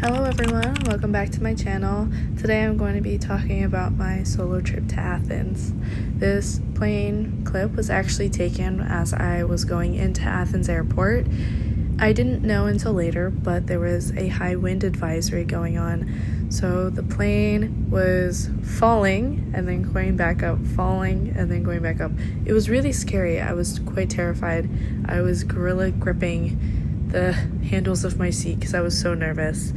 Hello everyone, welcome back to my channel. Today I'm going to be talking about my solo trip to Athens. This plane clip was actually taken as I was going into Athens airport. I didn't know until later, but there was a high wind advisory going on. So the plane was falling and then going back up, falling and then going back up. It was really scary. I was quite terrified. I was gorilla gripping the handles of my seat because I was so nervous.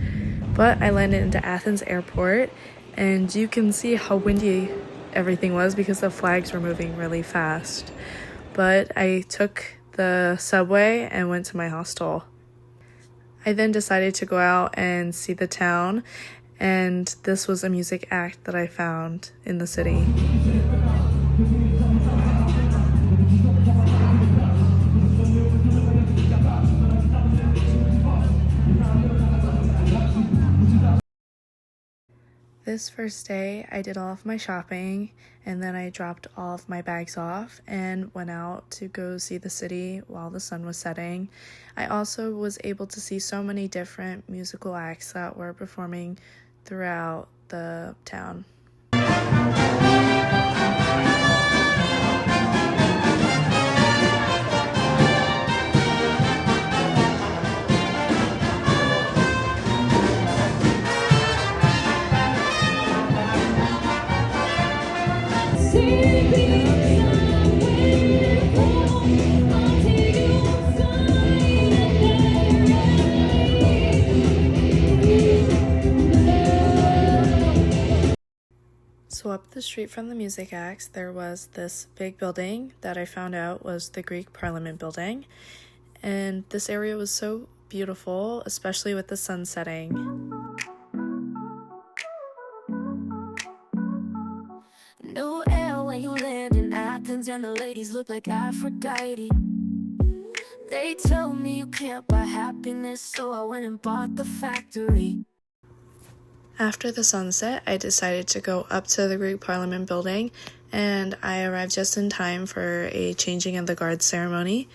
But I landed into Athens airport and you can see how windy everything was because the flags were moving really fast. But I took the subway and went to my hostel. I then decided to go out and see the town, and this was a music act that I found in the city. This first day, I did all of my shopping, and then I dropped all of my bags off and went out to go see the city while the sun was setting. I also was able to see so many different musical acts that were performing throughout the town. So up the street from the music acts, there was this big building that I found out was the Greek Parliament building. And this area was so beautiful, especially with the sun setting. No air when you land in Athens, and the ladies look like Aphrodite. They tell me you can't buy happiness, so I went and bought the factory. After the sunset, I decided to go up to the Greek Parliament building, and I arrived just in time for a changing of the guard ceremony.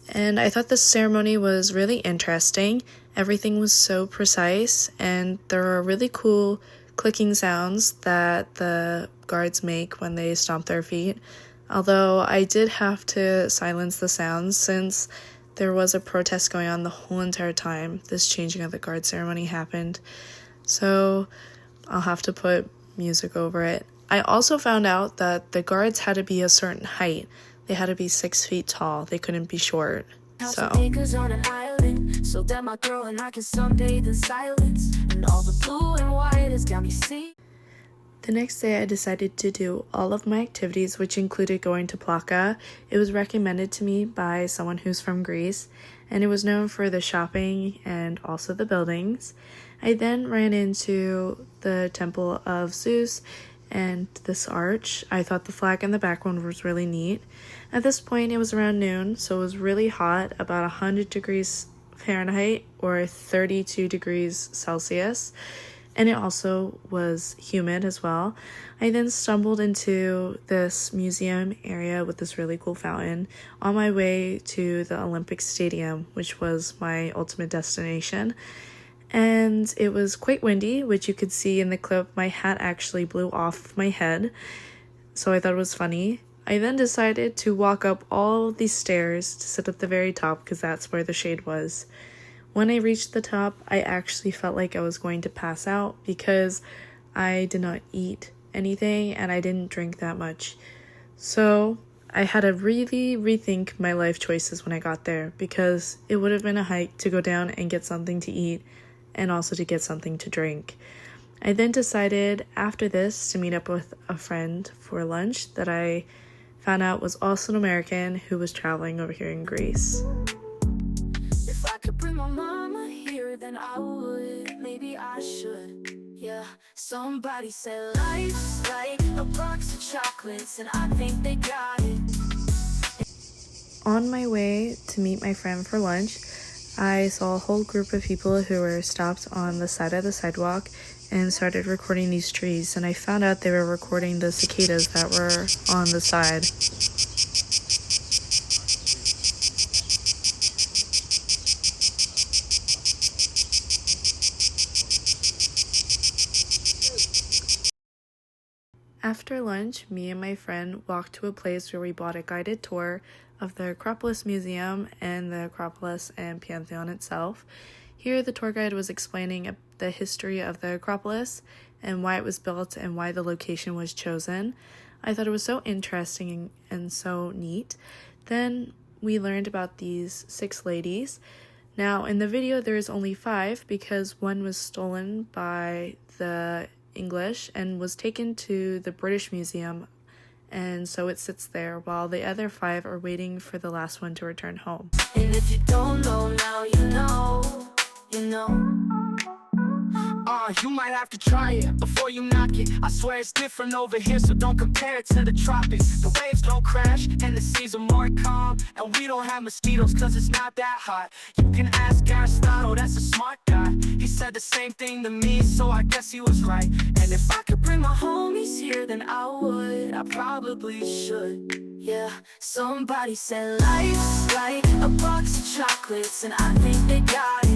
And I thought this ceremony was really interesting. Everything was so precise, and there were really cool clicking sounds that the guards make when they stomp their feet. Although I did have to silence the sounds since there was a protest going on the whole entire time this changing of the guard ceremony happened. So I'll have to put music over it. I also found out that the guards had to be a certain height. They had to be 6 feet tall. They couldn't be short. So On an island, so that my girl and I can sunbathe in silence, and all the blue and white has got me see. the next day I decided to do all of my activities, which included going to Plaka. It was recommended to me by someone who's from Greece, and it was known for the shopping and also the buildings. I then ran into the Temple of Zeus and this arch. I thought the flag in the background was really neat. At this point, it was around noon, so it was really hot, about 100 degrees Fahrenheit or 32 degrees Celsius, and it also was humid as well. I then stumbled into this museum area with this really cool fountain on my way to the Olympic Stadium, which was my ultimate destination. And it was quite windy, which you could see in the clip. My hat actually blew off my head, so I thought it was funny. I then decided to walk up all of these stairs to sit at the very top because that's where the shade was. When I reached the top, I actually felt like I was going to pass out because I did not eat anything and I didn't drink that much. So I had to really rethink my life choices when I got there because it would have been a hike to go down and get something to eat and also to get something to drink. I then decided after this to meet up with a friend for lunch that I found out was also an American who was traveling over here in Greece. If I could bring my mama here, then I would. Maybe I should. Yeah, somebody said life's like a box of chocolates, and I think they got it. On my way to meet my friend for lunch, I saw a whole group of people who were stopped on the side of the sidewalk and started recording these trees, and I found out they were recording the cicadas that were on the side. After lunch, me and my friend walked to a place where we bought a guided tour of the Acropolis Museum and the Acropolis and Pantheon itself. Here, the tour guide was explaining the history of the Acropolis and why it was built and why the location was chosen. I thought it was so interesting and so neat. Then we learned about these 6 ladies. Now, in the video, there is only 5 because one was stolen by the English and was taken to the British Museum, and so it sits there while the other 5 are waiting for the last one to return home. And if you don't know now, you know, you know. You might have to try it before you knock it. I swear it's different over here, so don't compare it to the tropics. The waves don't crash and the seas are more calm, and we don't have mosquitoes cause it's not that hot. You can ask Aristotle, that's a smart guy. He said the same thing to me, so I guess he was right. And if I could bring my homies here, then I would. I probably should. Yeah, somebody said life's like a box of chocolates, and I think they got it.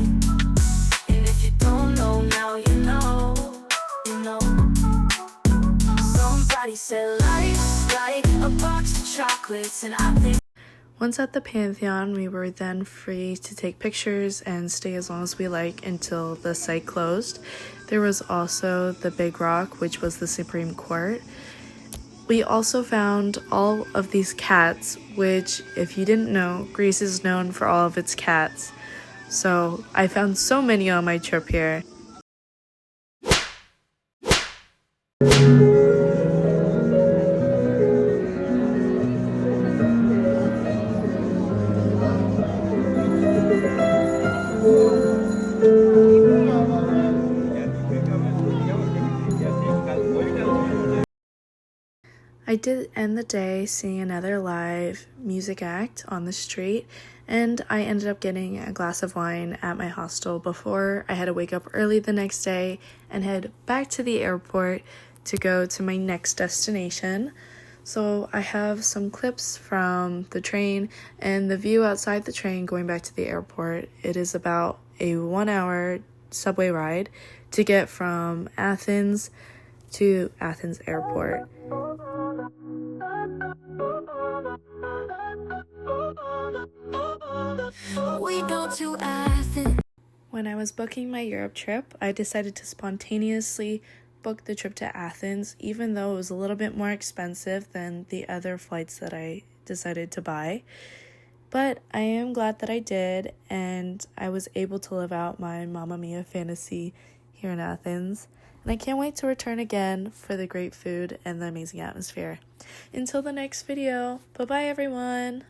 And if you don't know now, you know, you know. Somebody said life's like a box of chocolates, and I think. Once at the Pantheon, we were then free to take pictures and stay as long as we like until the site closed. There was also the Big Rock, which was the Supreme Court. We also found all of these cats, which, if you didn't know, Greece is known for all of its cats. So I found so many on my trip here. I did end the day seeing another live music act on the street, and I ended up getting a glass of wine at my hostel before I had to wake up early the next day and head back to the airport to go to my next destination. So I have some clips from the train and the view outside the train going back to the airport. It is about a 1-hour subway ride to get from Athens to Athens airport. We go to Athens. When I was booking my Europe trip, I decided to spontaneously book the trip to Athens, even though it was a little bit more expensive than the other flights that I decided to buy. But I am glad that I did, and I was able to live out my Mamma Mia fantasy here in Athens. And I can't wait to return again for the great food and the amazing atmosphere. Until the next video, bye-bye everyone!